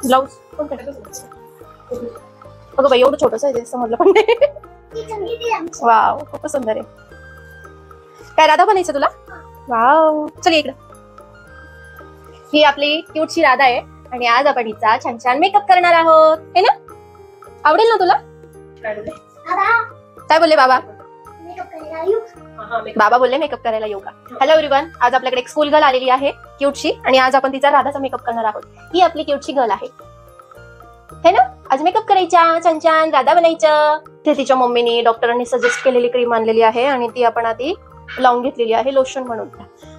Blouse अगं बाई एवढं छोटस आहे ते समजलं पण नाही. वाव खूप सुंदर आहे. काय राधा बनायचं तुला? वाव चल इकडं. ही आपली क्यूटशी राधा आहे आणि आज आपण हिचा छान छान मेकअप करणार आहोत है ना. आवडेल ना तुला? काय बोलले बाबा? बाबा बोलले मेकअप करायला येऊ का. हॅलो एव्हरीवन, आज आपल्याकडे एक स्कूल गर्ल आलेली आहे क्यूटशी आणि आज आपण तिचा राधाचा मेकअप करणार आहोत. ही आपली क्यूटशी गर्ल आहे है ना. आज मेकअप करायचा, छान छान राधा बनायचं. ते तिच्या मम्मीने डॉक्टरांनी सजेस्ट केलेली क्रीम आणलेली आहे आणि ती आपण आधी लावून घेतलेली आहे लोशन म्हणून.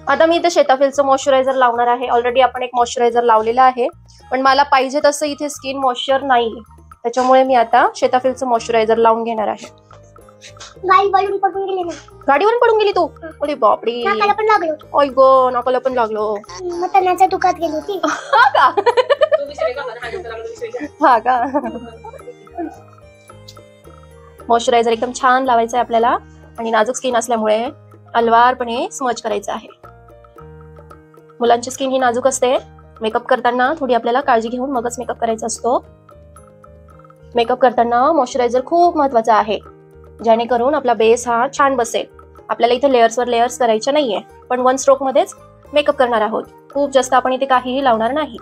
आता मी इथे शेताफिलचं मॉइश्चरायझर लावणार आहे. ऑलरेडी आपण एक मॉइश्चरायझर लावलेला आहे पण मला पाहिजे तसं इथे स्किन मॉइश्चर नाही, त्याच्यामुळे मी आता शेताफिलचं मॉइश्चरायझर लावून घेणार आहे. गाडीवरून पडून गेली तू? अरे बापडी, ओय गो नाकाला पण लागलो. मटणाच्या दुकानात गेली होती. हा का. मॉइश्चरायझर एकदम छान लावायचं आहे आपल्याला आणि नाजूक स्किन असल्यामुळे अलवारपणे स्मज करायचं आहे. मुलांची स्किन ही नाजूक असते. मेकअप करताना थोडी आपल्याला काळजी घेऊन मगच मेकअप करायचा असतो. मेकअप करताना मॉइश्चरायझर खूप महत्वाचा आहे, जेणेकरून आपला बेस हा छान बसेल. आपल्याला इथे लेयर्सवर लेयर्स करायचे नाहीये, पण वन स्ट्रोक मध्येच मेकअप करणार आहोत. खूप जास्त आपण इथे काहीही लावणार नाही.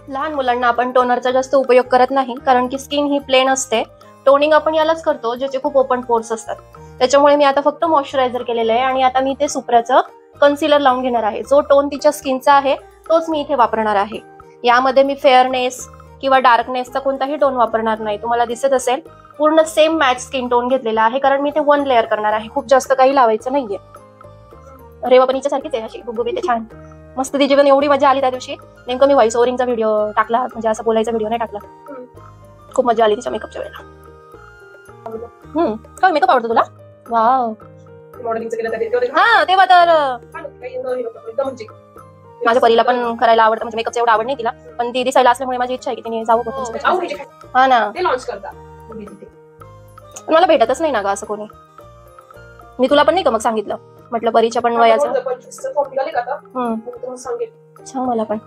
लहान मुलांना आपण टोनरचा जास्त उपयोग करत नाही, कारण की स्किन ही प्लेन असते. टोनिंग आपण यालाच करतो ज्याचे खूप ओपन पोर्स असतात. त्याच्यामुळे मी आता फक्त मॉइश्चरायझर केलेलं आहे आणि आता मी इथे सुप्राचं कन्सिलर लावून घेणार आहे. जो टोन तिच्या स्किनचा आहे तोच मी इथे वापरणार आहे. यामध्ये मी फेअरनेस किंवा डार्कनेसचा कोणताही टोन वापरणार नाही. तुम्हाला दिसत असेल पूर्ण सेम मॅच स्किन टोन घेतलेला आहे, कारण मी इथे वन लेअर करणार आहे. खूप जास्त काही लावायचं नाहीये. रेवा पण हिच्यासारखीच आहे, अशी गुबगुबीत आहे, छान मस्त. तिची पण एवढी मजा आली त्या दिवशी. नेमकं मी व्हॉइस ओव्हरिंगचा व्हिडिओ टाकला, म्हणजे असं बोलायचा व्हिडिओ नाही टाकला. खूप मजा आली तिच्या मेकअपच्या वेळेला. काय मेकअप आवडतो तुला? वाव. हा तेव्हा तर माझ्या परीला पण करायला आवडतं, म्हणजे मेकअपचं एवढं आवड नाही तिला, पण ती दिसायला असल्यामुळे माझी इच्छा आहे की तिने जाऊ कुठे. हा ना, मला भेटतच नाही ना ग असं कोणी. मी तुला पण नाही का मग सांगितलं, म्हटलं परीच्या पण वयाचं सांग मला पण.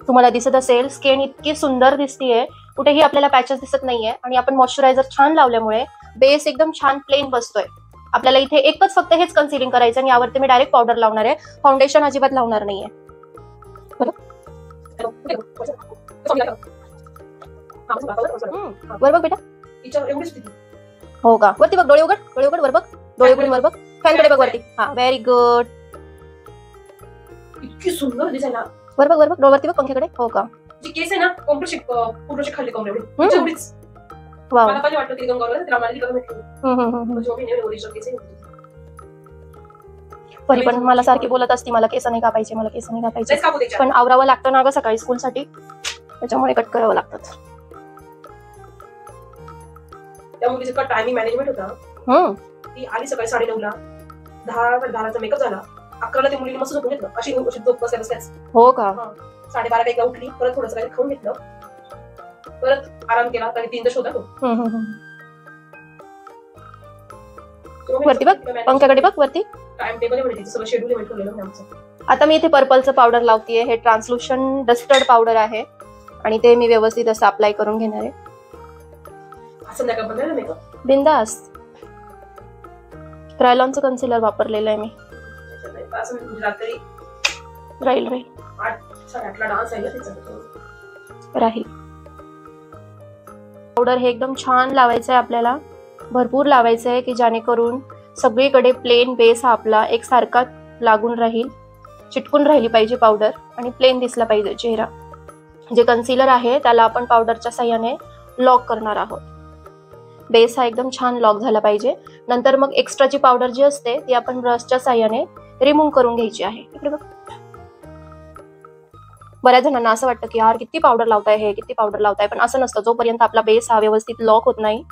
तुम्हाला दिसत असेल स्किन इतकी सुंदर दिसतीये, कुठेही आपल्याला पॅचेस दिसत नाहीये आणि आपण मॉइश्चरायझर छान लावल्यामुळे बेस एकदम छान प्लेन बसतोय. आपल्याला इथे एकच फक्त हेच कन्सिलिंग करायचं आणि यावरती मी डायरेक्ट पावडर लावणार आहे. फाउंडेशन अजिबात लावणार नाहीये. वर बघ बेटा. हो का, वरती बघ, डोळे उघड, डोळे उघड, वर बघ, डोळे उघडून वर बघ, फॅनकडे बघ वरती. हा व्हेरी गुड. इतकी सुंदर दिसायला. वर बघ, वर बघ, वरती बघ पंख्याकडे. हो का, जी केस आहे ना कॉम्प्रेशन पूर्ण खाली कॉम्प्रेशन एवढीच. वाव. मला पाहिजे वाटतं की गंगावर तिला मला लिहिलं भेटलं. म्हणजे मी नेहमी ओरिजिनल केस आहे. परी पण मला सारखी बोलत असती मला केस नाही कापायचे, मला केस नाही कापायचे, पण आवरावं लागतं ना ग सकाळी स्कूल साठी, त्याच्यामुळे कट करावं लागतं. त्या मुलीचं कट टायमिंग मॅनेजमेंट होता. ती आली सकाळी 9:30ला, 10:10चा मेकअप झाला, 11ला त्या मुलीने मस्त झोपून घेतलं. अशी झोप बसल्याच. हो का. 12:30 उठली, परत थोडंसं काही खाऊन घेतलं, परत आराम केला, कारण 3 होता तो. वरती बघ, पंख्याकडे बघ वरती. टाइम टेबल आहे, सगळं शेड्यूल आहे ठेवलेलं आमचं. आता मी इथे पर्पलचं पावडर लावतीये. हे ट्रान्सल्युशन डस्टर्ड पावडर आहे आणि ते मी व्यवस्थित असं अप्लाय करून घेणार आहे. संध्याकाळ बनवायला मेकअप बिंदास. क्रायलॉनचं कन्सिलर वापरलेलं आहे मी. रात्री राहील 8:30ला डान्स राहील. पावडर हे एकदम छान लावायचं आहे आपल्याला, भरपूर लावायचं आहे की जेणेकरून सगळीकडे प्लेन बेस हा आपला एकसारखा लागून राहील, चिटकून राहिली पाहिजे पावडर आणि प्लेन दिसला पाहिजे चेहरा. जे कन्सिलर आहे त्याला आपण पावडरच्या साह्याने लॉक करणार आहोत. बेस हा एकदम छान लॉक झाला पाहिजे. नंतर मग एक्स्ट्राची पावडर जी असते ती आपण ब्रशच्या साह्याने रिमूव्ह करून घ्यायची आहे. इकडे बघ. बऱ्याच जणांना असं वाटतं की यार किती पावडर लावताय, हे किती पावडर लावताय, पण असं नसतं. जोपर्यंत आपला बेस हा व्यवस्थित लॉक होत नाही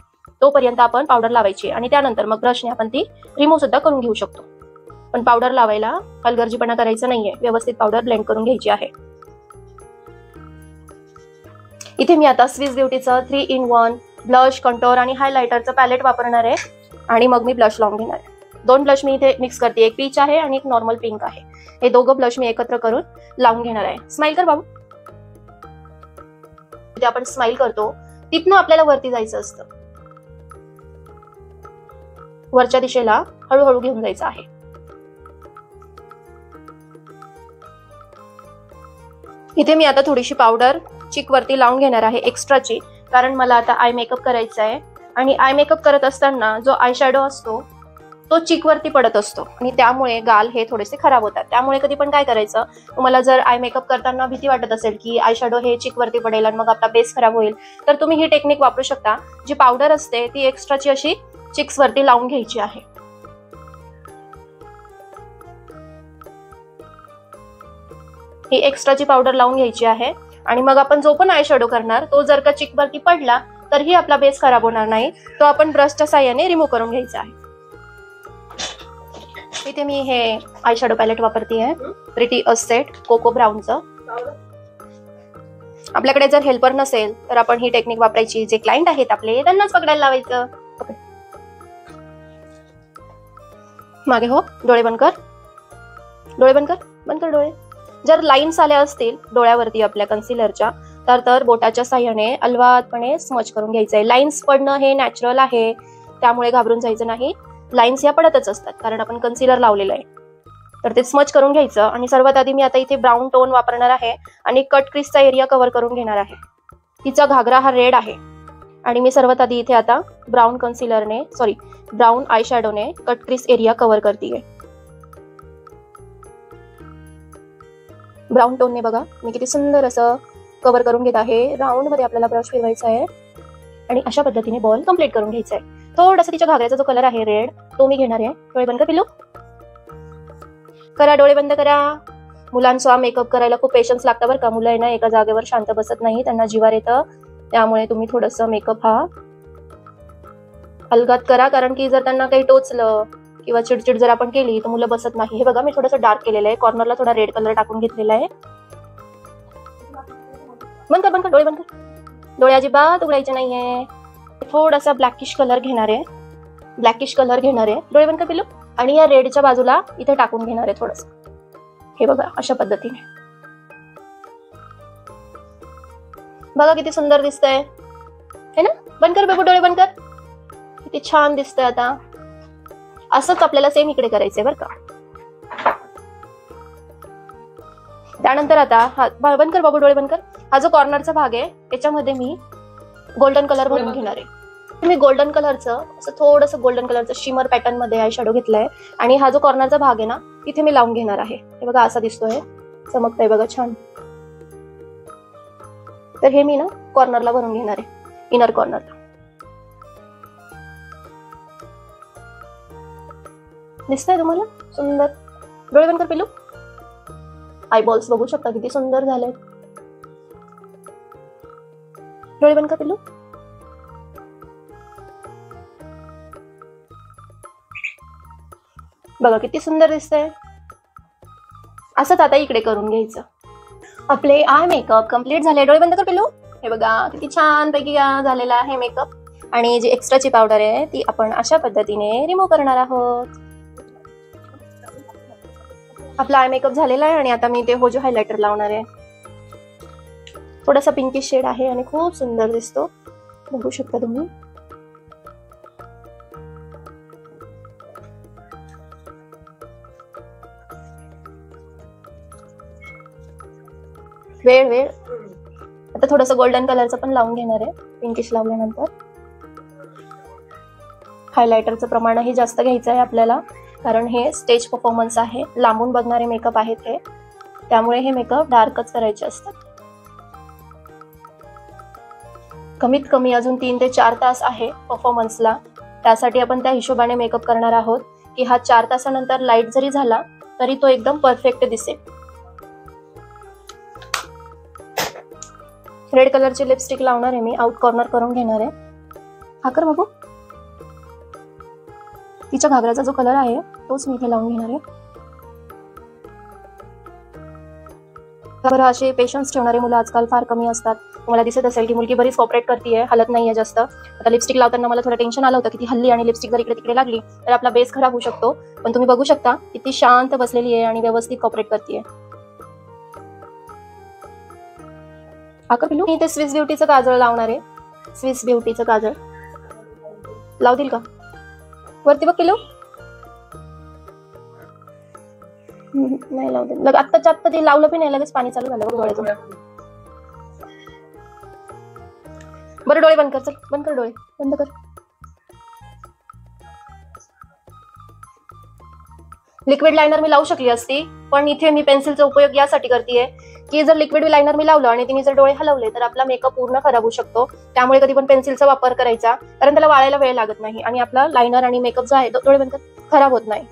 तोपर्यंत आपण पावडर लावायची आणि त्यानंतर मग ब्रशने आपण ती रिमूव्ह सुद्धा करून घेऊ शकतो. पण पावडर लावायला हलगर्जीपणा करायचा नाहीये, व्यवस्थित पावडर ब्लेंड करून घ्यायची आहे. इथे मी आता स्विस ब्युटीचं 3-in-1 ब्लश, कंटोर आणि हायलायटरचं पॅलेट वापरणार आहे आणि मग मी ब्लश लावून घेणार आहे. 2 ब्लश मी इथे मिक्स करते, एक पीच आहे आणि एक नॉर्मल पिंक आहे. हे दोघं ब्लश मी एकत्र करून लावून घेणार आहे. स्माइल कर बाबू. जिथे आपण स्माइल करतो तिथनं आपल्याला वरती जायचं असतं. वरच्या दिशेला हळूहळू घेऊन जायचं आहे. इथे मी आता थोडीशी पावडर चिक वरती लावून घेणार आहे एक्स्ट्राची, कारण मला आता आय मेकअप करायचा आहे आणि आय मेकअप करत असताना जो आय शॅडो असतो तो चिक वरती पडत असतो आणि त्यामुळे गाल हे थोडेसे खराब होतात. त्यामुळे कधी पण काय करायचं, तुम्हाला जर आय मेकअप करताना भीती वाटत असेल की आय शॅडो हे चिक वरती पडेल आणि मग आपला बेस खराब होईल, तर तुम्ही ही टेक्निक वापरू शकता. जी पावडर असते ती एक्स्ट्राची अशी चिक्स वरती लावून घ्यायची आहे. ही एक्स्ट्राची पावडर लावून घ्यायची आहे आणि मग आपण जो पण आय शॅडो करणार तो जर का चिक वरती पडला तरीही आपला बेस खराब होणार नाही. तो आपण ब्रशच्या साहाय्याने रिमूव्ह करून घ्यायचा आहे. इथे मी हे आय शॅडो पॅलेट वापरते प्रिटी असेट कोको ब्राऊनचं. आपल्याकडे जर हेल्पर नसेल तर आपण ही टेक्निक वापरायची. जे क्लायंट आहेत आपले त्यांनाच पकडायला लावायचं. मागे हो, डोळे बंद कर, डोळे बंद कर, बंद कर डोळे. जर लाईन्स आल्या असतील डोळ्यावरती आपल्या कन्सिलरच्या तर बोटाच्या साह्याने अलवादपणे स्मच करून घ्यायचंय. लाईन्स पडणं हे नॅचरल आहे, त्यामुळे घाबरून जायचं नाही. लाईन्स या पडतच असतात कारण आपण कन्सिलर लावलेलं आहे. तर ते स्मच करून घ्यायचं. आणि सर्वात आधी मी आता इथे ब्राऊन टोन वापरणार आहे आणि कट क्रीजचा एरिया कव्हर करून घेणार आहे. तिचा घागरा हा रेड आहे आणि मी सर्वात आधी इथे आता ब्राऊन आय शॅडोने कट क्रीज एरिया कव्हर करते. ब्राऊन टोनने बघा मी किती सुंदर असं कव्हर करून घेत आहे. राऊंड मध्ये आपल्याला ब्रश फिरवायचा आहे आणि अशा पद्धतीने बॉल कम्प्लीट करून घ्यायचा आहे. थोडासा तिच्या घागऱ्याचा जो कलर आहे रेड तो मी घेणार आहे. डोळे बंद कर पिल्लू, करा डोळे बंद करा. मुलांचा मेकअप करायला खूप पेशन्स लागतं बरं का. मुलं आहे ना एका जागेवर शांत बसत नाही, त्यांना जिवार येतं. त्यामुळे तुम्ही थोडंसं मेकअप हा अलगात करा, कारण की जर त्यांना काही टोचलं किंवा चिडचिड जर आपण केली तर मुलं बसत नाही. हे बघा मी थोडंसं डार्क केलेलं आहे, कॉर्नरला थोडा रेड कलर टाकून घेतलेला आहे. बंद कर, बंद कर, डोळे बंद कर. डोळे अजिबात उघडायचे नाहीये. थोडासा ब्लॅकिश कलर घेणार आहे, डोळे बंद कर पिल्लू. आणि या रेडच्या बाजूला इथे टाकून घेणार आहे थोडंसं. हे बघा अशा पद्धतीने. बघा किती सुंदर दिसतंय है ना. बंद कर बेबू, डोळे बंद कर. किती छान दिसतंय. आता असंच आपल्याला सेम इकडे करायचंय बरं का. त्यानंतर आता बंद कर बाबू, डोळे बंद कर. हा जो कॉर्नरचा भाग आहे त्याच्यामध्ये मी गोल्डन कलर भरून घेणार आहे. मी गोल्डन कलरचं असं थोडंसं गोल्डन कलरचं शिमर पॅटर्न मध्ये आय शॅडो घेतलाय आणि हा जो कॉर्नरचा भाग आहे ना तिथे मी लावून घेणार आहे. हे बघा असा दिसतोय, चमकतंय बघा छान. तर हे मी ना कॉर्नरला भरून घेणार आहे, इनर कॉर्नरला. दिसतंय तुम्हाला सुंदर. डोळे बंद कर पिल्लू. आयबॉल्स बघू शकता किती सुंदर झाले. डोळे बंद कर पिल्लू. बघा किती सुंदर दिसतंय. असंच आता इकडे करून घ्यायचं. आपले आय मेकअप कम्प्लीट झाले. डोळे बंद कर पिल्लू. हे बघा किती छान पैकी झालेला आहे मेकअप. आणि जी एक्स्ट्राची पावडर आहे ती आपण अशा पद्धतीने रिमूव्ह करणार आहोत. आपला आय मेकअप झालेला आहे आणि आता मी ते होजो हायलायटर लावणार आहे. थोडासा पिंकिश शेड आहे आणि खूप सुंदर दिसतो, बघू शकता तुम्ही. वेळ आता थोडंसं गोल्डन कलरचं पण लावून घेणार आहे. पिंकिश लावल्यानंतर हायलायटरचं प्रमाणही जास्त घ्यायचं आहे आपल्याला, कारण हे स्टेज परफॉर्मन्स आहे, लांबून बघणारे मेकअप आहेत हे, त्यामुळे हे मेकअप डार्कच करायचे असतात. कमीत कमी अजून 3 ते 4 तास आहे परफॉर्मन्सला. त्यासाठी आपण त्या हिशोबाने मेकअप करणार आहोत की हा 4 तासानंतर लाईट जरी झाला तरी तो एकदम परफेक्ट दिसेल. रेड कलरची लिपस्टिक लावणार आहे मी, आउट कॉर्नर करून घेणार आहे. हा कर बघू. तिच्या घागराचा जो कलर आहे तोच मी इथे लावून घेणार आहे. बरं, असे पेशन्स ठेवणारे मुलं आजकाल फार कमी असतात. तुम्हाला दिसत असेल की मुलगी बरीच कॉपरेट करते, हलत नाहीये जास्त. आता लिपस्टिक लावताना मला थोडं टेन्शन आलं होतं की ती हल्ली आणि लिपस्टिक जर इकडे तिकडे लागली तर आपला बेस खराब होऊ शकतो. पण तुम्ही बघू शकता किती शांत बसलेली आहे आणि व्यवस्थित कॉपरेट करते. आकर पिलू मी ते स्विस ब्युटीचं काजळ लावणार आहे. स्विस ब्युटीचं काजळ लावतील का वरती बघ पिलू? नाही लावते. आत्ताच्या आत्ता ते लावलं पण नाही, लगेच पाणी चालू झालं बघ डोळ्याचं. बरं डोळे बंद कर. चल बंद कर डोळे, बंद कर. लिक्विड लायनर मी लावू शकली असती, पण इथे मी पेन्सिलचा उपयोग यासाठी करतेय की जर लिक्विड लायनर मी लावलं आणि तिने जर डोळे हलवले तर आपला मेकअप पूर्ण खराब होऊ शकतो. त्यामुळे कधी पण पेन्सिलचा वापर करायचा, कारण त्याला वाळायला वेळ लागत नाही आणि आपला लायनर आणि मेकअप जो आहे तो डोळे बंद कर खराब होत नाही.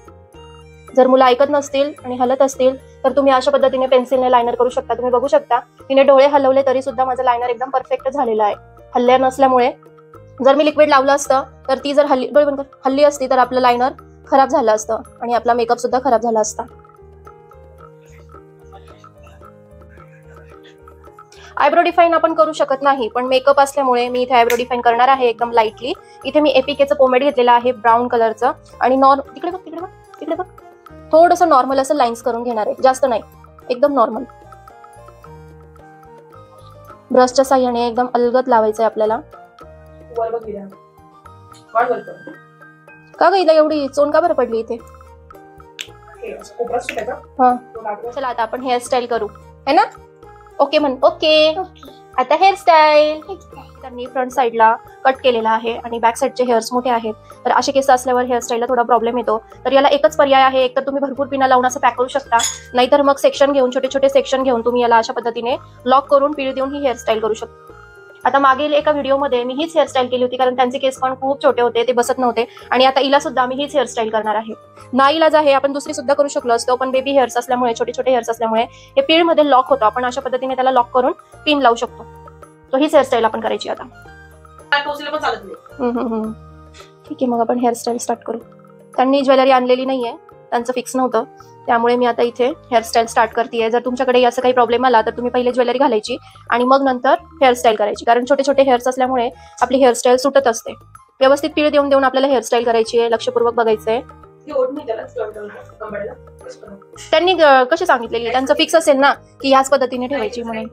जर मुलं ऐकत नसतील आणि हलत असतील तर तुम्ही अशा पद्धतीने पेन्सिलने लायनर करू शकता. तुम्ही बघू शकता तिने डोळे हलवले तरी सुद्धा माझं लायनर एकदम परफेक्ट झालेलं आहे. हल्ल्या नसल्यामुळे जर मी लिक्विड लावलं असतं तर ती जर डोळे बंद कर हल्ली असती तर आपलं लायनर खराब झालं असतं आणि आपला मेकअप सुद्धा खराब झाला असता. आयब्रो डिफाईन आपण करू शकत नाही, पण मेकअप असल्यामुळे मी इथे आयब्रो डिफाईन करणार आहे एकदम लाईटली. इथे मी एपीकेचं पोमेड घेतलेलं आहे ब्राऊन कलरचं आणि तिकडे बघ तिकडे बघ तिकडे बघ थोडंसं नॉर्मल असं लाईन्स करून घेणार आहे, जास्त नाही, एकदम नॉर्मल. ब्रशच्या साह्याने एकदम अलगद लावायचंय आपल्याला. का ग हिला एवढी चोन का बरं पडली इथे? हा चला आता आपण हेअरस्टाईल करू है ना? ओके म्हण. ओके आता हेअरस्टाईल. तर मी फ्रंट साईडला कट केलेला आहे आणि बॅक साईडचे हेअर्स मोठे आहेत, तर असे केस असल्यावर हेअरस्टाईलला थोडा प्रॉब्लेम येतो. तर याला एकच पर्याय आहे, एक तर तुम्ही भरपूर पिना लावून असं पॅक करू शकता, नाहीतर मग सेक्शन घेऊन छोटे छोटे सेक्शन घेऊन तुम्ही याला अशा पद्धतीने लॉक करून पीळ देऊन ही हेअरस्टाईल करू शकता. आता मागील एका व्हिडिओमध्ये मी हीच हेअरस्टाईल केली होती, कारण त्यांचे केस पण खूप छोटे होते, ते बसत नव्हते. आणि आता हिला सुद्धा मी हीच हेअरस्टाईल करणार आहे. नाईलाज आहे, आपण दुसरी सुद्धा करू शकलो असतो, पण बेबी हेअर्स असल्यामुळे छोटे छोटे हेअर्स असल्यामुळे हे पीळ मध्ये लॉक होतं. आपण अशा पद्धतीने त्याला लॉक करून पिन लावू शकतो. तो हीच हेअरस्टाईल आपण करायची आता. ठीक आहे, मग आपण हेअरस्टाईल स्टार्ट करू. त्यांनी ज्वेलरी आणलेली नाहीये, त्यांचं फिक्स नव्हतं, त्यामुळे मी आता इथे हेअरस्टाईल स्टार्ट करतेय. जर तुमच्याकडे असं काही प्रॉब्लेम आला तर तुम्ही पहिले ज्वेलरी घालायची आणि मग नंतर हेअरस्टाईल करायची, कारण छोटे छोटे हेअर्स असल्यामुळे आपली हेअरस्टाईल सुटत असते. व्यवस्थित पीळ देऊन देऊन आपल्याला हेअरस्टाईल करायची आहे, लक्षपूर्वक बघायचंय. त्यांनी कशी सांगितलेली? त्यांचं फिक्स असेल ना की ह्याच पद्धतीने ठेवायची म्हणून.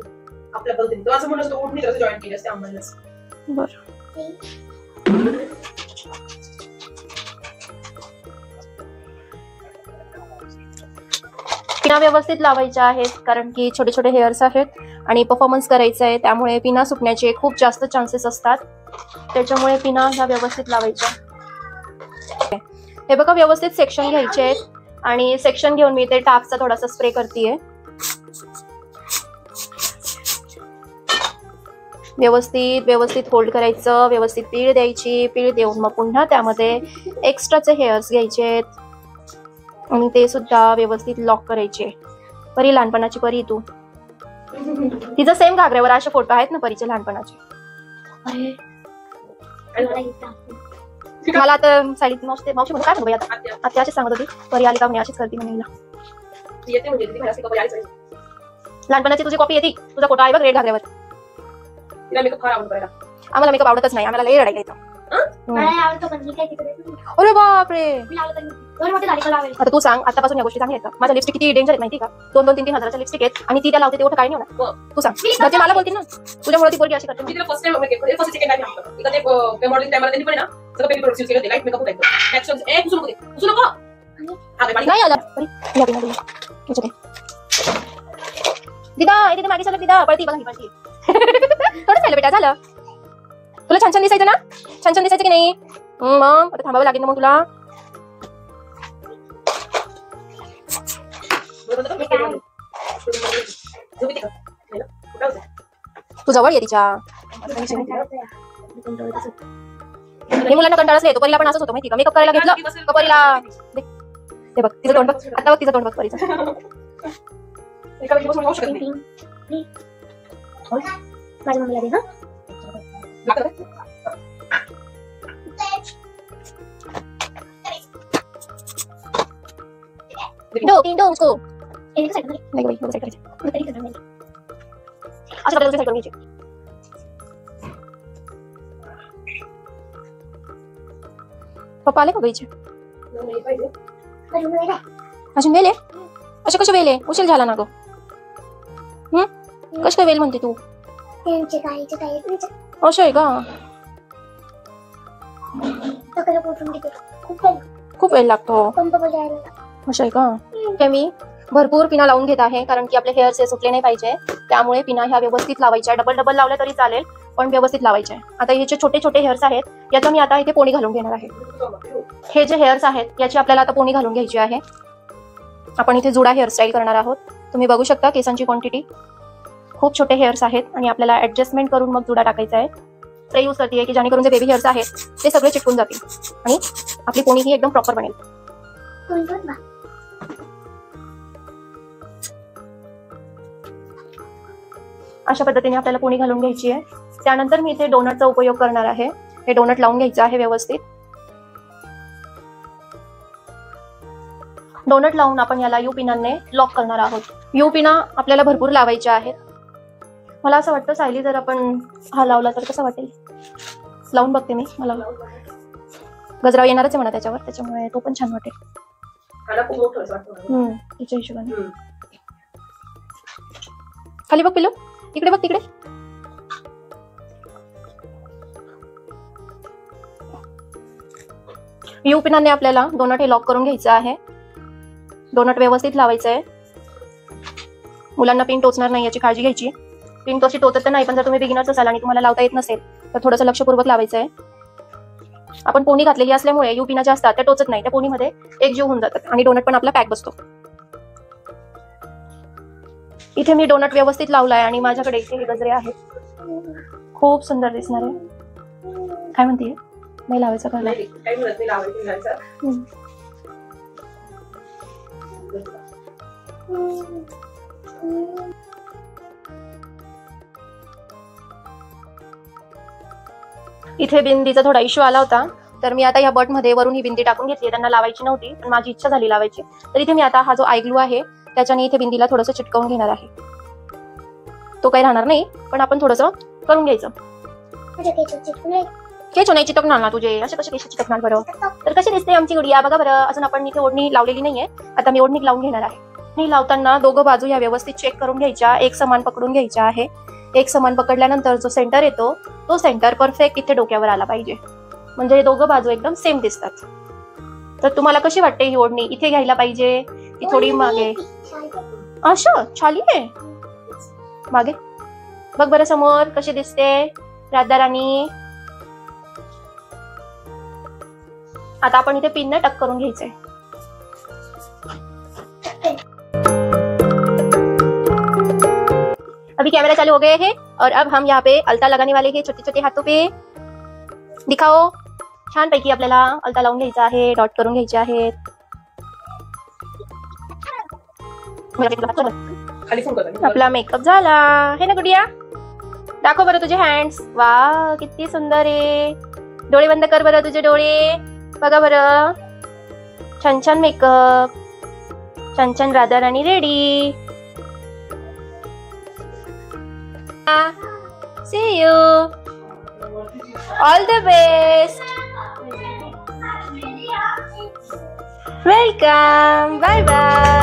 बरं पिना व्यवस्थित लावायच्या आहेत, कारण की छोटे छोटे हेअर्स आहेत आणि परफॉर्मन्स करायचं आहे, त्यामुळे पिना सुटण्याचे खूप जास्त चान्सेस असतात. त्याच्यामुळे पिना ह्या व्यवस्थित लावायच्या. हे बघा व्यवस्थित सेक्शन घ्यायचे आहेत आणि सेक्शन घेऊन मी ते टाफचा थोडासा स्प्रे करतेय. व्यवस्थित होल्ड करायचं, व्यवस्थित पीळ द्यायची. पीळ देऊन मग पुन्हा त्यामध्ये एक्स्ट्राचे हेअर्स घ्यायचे आहेत आणि ते सुद्धा व्यवस्थित लॉक करायचे. परी लहानपणाची परी तू, तिचं सेम घागऱ्यावर असे फोटो आहेत ना परीचे लहानपणाचे. मला आता साईड मावशी काय सांगू आता अशीच सांगत होती, परी आली का मी अशीच करते म्हणे. लहानपणाची तुझी कॉपी येते, तुझा फोटो आहे बघ रेड घागऱ्यावर. आम्हाला मेकअप आवडतच नाही, आम्हाला लय रडायला येतं. अरे बापरे, आता तू सांग आतापासून या गोष्टी चांगल्या आहेत का? माझ्या लिपस्टिक किती डेंजर आहेत माहिती का? 2-3 हजाराच्या लिपस्टिक आहेत आणि ती त्या लावते तेवढं काय नाही होणार. तू सांग, घरचे मला बोलतील ना तुझ्यामुळे ती पोरगी अशी करते. नाही आला दिदा, इथे मागे चालत दिदा, पळती बघा ही पळती. थोडं झालं बेटा, झालं. तुला छान छान दिसायचं ना? छान छान दिसायचं की नाही? मग आता थांबावं लागेल ना मग तुला. तू जवळ ये तिच्या. हे मुलांना कंटाळाच येतो. परीला पण असंच होतं माहिती का? मेकअप करायला घेतलं का परीला ते बघ तिचं तोंड बघ, आता बघ तिचं तोंड बघ परीचं. माझ्या मम्मीला दे हा. उसको पप्पा आले का गाईचे? अजून वेल आहे? अशा कशा वेल आहे? उशीर झाला ना गं. कश काय वेल म्हणते तू? त्यांचे गाडीचे टायर असं आहे का? सगळं पोटून घेते. खूप वेळ लागतो. पंप बजायला. असं आहे का? हे मी भरपूर पिना लावून घेत आहे, कारण की आपले हेअर्स हे सुटले नाही पाहिजे. त्यामुळे पिना ह्या व्यवस्थित लावायच्या. डबल डबल लावल्या तरी चालेल, पण व्यवस्थित लावायचे. आता हे जे छोटे छोटे हेअर्स आहेत, याचा मी आता इथे पोणी घालून घेणार आहे. हे जे हेअर्स आहेत याची आपल्याला आता पोणी घालून घ्यायची आहे. आपण इथे जुडा हेअरस्टाईल करणार आहोत. तुम्ही बघू शकता केसांची क्वांटिटी. खूप छोटे हेअर्स आहेत आणि आपल्याला ऍडजस्टमेंट करून मग जुडा टाकायचा आहे. स्प्रे यूज करते की जेणेकरून जे बेबी हेअर्स आहेत ते सगळे चिटकून जातील आणि आपली पोणी ही एकदम प्रॉपर बनेल. अशा पद्धतीने आपल्याला पोणी घालून घ्यायची आहे. त्यानंतर मी इथे डोनटचा उपयोग करणार आहे. हे डोनट लावून घ्यायचं आहे व्यवस्थित. डोनट लावून आपण याला यू पिनांनी लॉक करणार आहोत. यू पिना आपल्याला भरपूर लावायच्या आहेत. मला असं वाटतं सायली जर आपण हा लावला तर कसं वाटेल? लावून बघते मी. मला गजराव येणारच आहे म्हणा त्याच्यावर, त्याच्यामुळे तो पण छान वाटेल. त्याच्या हिशोबाने. खाली बघ पिल्लू, इकडे बघ, तिकडे. यू पिनाने आपल्याला डोनट हे लॉक करून घ्यायचं आहे. डोनट व्यवस्थित लावायचं आहे. मुलांना पिन टोचणार नाही याची काळजी घ्यायची. पिन तशी टोचत तर नाही, पण जर तुम्ही बिगिनर्स असाल आणि तुम्हाला लावता येत नसेल तर थोडंसं लक्षपूर्वक लावायचं आहे. आपण पोणी घातलेली असल्यामुळे यू पिना ज्या असतात त्या टोचत नाही, त्या पोणीमध्ये एकजीव होऊन जातात आणि डोनट पण आपला पॅक बसतो. इथे मी डोनट व्यवस्थित लावलाय आणि माझ्याकडे इथे हे गजरे आहेत. खूप सुंदर दिसणार आहे. काय म्हणते? नाही लावायचं का? इथे बिंदीचा थोडा इश्यू आला होता, तर मी आता या बट मध्ये वरून ही बिंदी टाकून घेतली. त्यांना लावायची नव्हती, पण माझी इच्छा झाली लावायची. तर इथे मी आता हा जो आय ग्लू आहे त्याच्याने इथे बिंदीला थोडंसं चिटकवून घेणार आहे. तो काही राहणार नाही, पण आपण थोडंसं करून घ्यायचं. केस नाही चिटकणार ना तुझे? असे कसे केस चिटकणार बरं? तर कशी दिसते आमची गुडिया बघा बरं. अजून आपण इथे ओढणी लावलेली नाहीये. आता मी ओढणी लावून घेणार आहे. ही लावताना दोघं बाजू या व्यवस्थित चेक करून घ्यायच्या. एक समान पकडून घ्यायच्या आहे. एक समान पकडल्यानंतर जो सेंटर येतो तो सेंटर परफेक्ट इथे डोक्यावर आला पाहिजे, म्हणजे हे दोघं बाजू एकदम सेम दिसतात. तर तुम्हाला कशी वाटते ही ओढणी? इथे घ्यायला पाहिजे की थोडी मागे? अशा छाली आहे मागे. बघ बरं समोर कशी दिसते राधा राणी. आता आपण इथे पिन टक करून घ्यायचंय. अभी कैमरा चालू हो गए हैं और अब हम यहाँ पे अलता लगाने वाले हैं छोटे छोटे हाथों पे. दिखाओ. छान पैकी आपल्याला अलता लावून घ्यायचा आहे. डॉट करून घ्यायचे आहेत. आपला मेकअप झाला है ना गुडिया? दाखव बरं तुझे हँड्स. वा किती सुंदर आहे. डोळे बंद कर बरं तुझे डोळे. बघा बरं. छान छान मेकअप. छान छान राधा राणी ready. See you. All the best. Welcome. Bye bye.